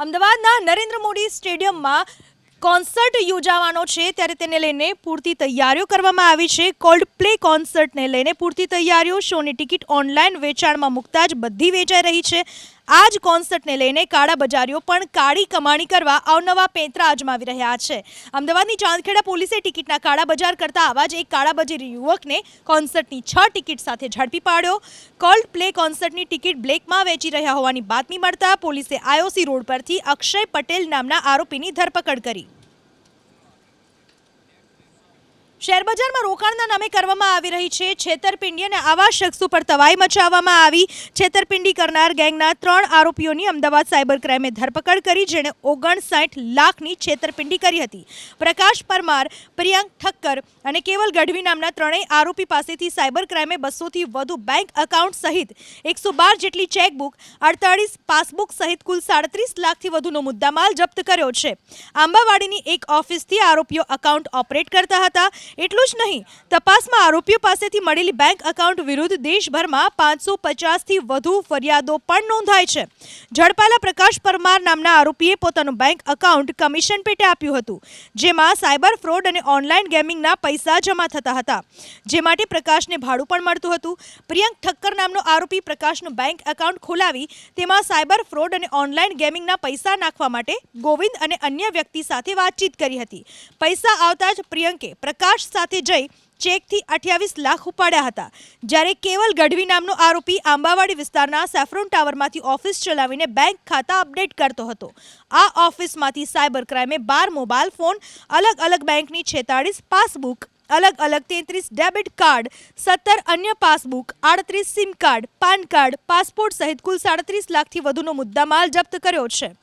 અમદાવાદના નરેન્દ્ર મોદી સ્ટેડિયમમાં કોન્સર્ટ યોજાવાનો છે, ત્યારે તેને લઈને પૂરતી તૈયારીઓ કરવામાં આવી છે. કોલ્ડ પ્લે કોન્સર્ટને લઈને પૂરતી તૈયારીઓ. શોની ટિકિટ ઓનલાઈન વેચાણમાં મૂકતા જ બધી વેચાઈ રહી છે. આ જ કોન્સર્ટને લઈને કાળાબજારીઓ પણ કાળી કમાણી કરવા અવનવા પેંતરા અજમાવી રહ્યા છે. અમદાવાદની ચાંદખેડા પોલીસે ટિકિટના કાળાબજાર કરતા આવા જ એક કાળાબજારી યુવકને કોન્સર્ટની 6 ટિકિટ સાથે ઝડપી પાડ્યો. કોલ્ડ પ્લે કોન્સર્ટની ટિકિટ બ્લેકમાં વેચી રહ્યા હોવાની બાતમી મળતા પોલીસે આઈઓસી રોડ પરથી અક્ષય પટેલ નામના આરોપીની ધરપકડ કરી. શેરબજારમાં રોકાણના નામે કરવામાં આવી રહી છે છેતરપિંડી અને આવા શખ્સો પર તવાઈ મચાવવામાં આવી. છેતરપિંડી કરનાર ગેંગના 3 આરોપીઓની અમદાવાદ સાયબર ક્રાઇમે ધરપકડ કરી, જેણે 59 લાખની છેતરપિંડી કરી હતી. પ્રકાશ પરમાર, પ્રિયંક ઠક્કર અને કેવલ ગઢવી નામના 3 આરોપી પાસેથી સાયબર ક્રાઇમે 200થી વધુ બેંક એકાઉન્ટ સહિત 112 જેટલી ચેકબુક, 48 પાસબુક સહિત કુલ 37 લાખથી વધુનો મુદ્દામાલ જપ્ત કર્યો છે. આંબાવાડીની એક ઓફિસથી આરોપીઓ એકાઉન્ટ ઓપરેટ કરતા હતા. એટલું જ નહીં, તપાસમાં આરોપીઓ પાસેથી મળેલી બેંક એકાઉન્ટ વિરુદ્ધ દેશભરમાં 550થી વધુ ફરિયાદો પણ નોંધાઈ છે. ઝડપાયેલા પ્રકાશ પરમાર નામના આરોપીએ પોતાનું બેંક એકાઉન્ટ કમિશન પેટે આપ્યું હતું, જેમાં સાયબર ફ્રોડ અને ઓનલાઈન ગેમિંગના પૈસા જમા થતા હતા, જે માટે પ્રકાશને ભાડું પણ મળતું હતું. પ્રિયંક ઠક્કર નામનો આરોપી પ્રકાશનું બેંક એકાઉન્ટ ખોલાવી તેમાં સાયબર ફ્રોડ અને ઓનલાઈન ગેમિંગના પૈસા નાખવા માટે ગોવિંદ અને અન્ય વ્યક્તિ સાથે વાતચીત કરી હતી. પૈસા આવતા જ પ્રિયંકે પ્રકાશ સાથે જઈ ચેકથી 28 લાખ ઉપાડ્યા હતા, જ્યારે કેવલ ગઢવી નામનો આરોપી આંબાવાડી વિસ્તારના સેફ્રોન ટાવરમાંથી ઓફિસ ચલાવીને બેંક ખાતા અપડેટ કરતો હતો. આ ઓફિસમાંથી સાયબર ક્રાઇમે 12 મોબાઈલ ફોન, અલગ બેંકની 46 પાસબુક, અલગ 33 ડેબિટ કાર્ડ, 17 અન્ય passbook, 38 sim card, PAN card, passport સહિત કુલ 37 લાખથી વધુનો મુદ્દામાલ જપ્ત કર્યો છે.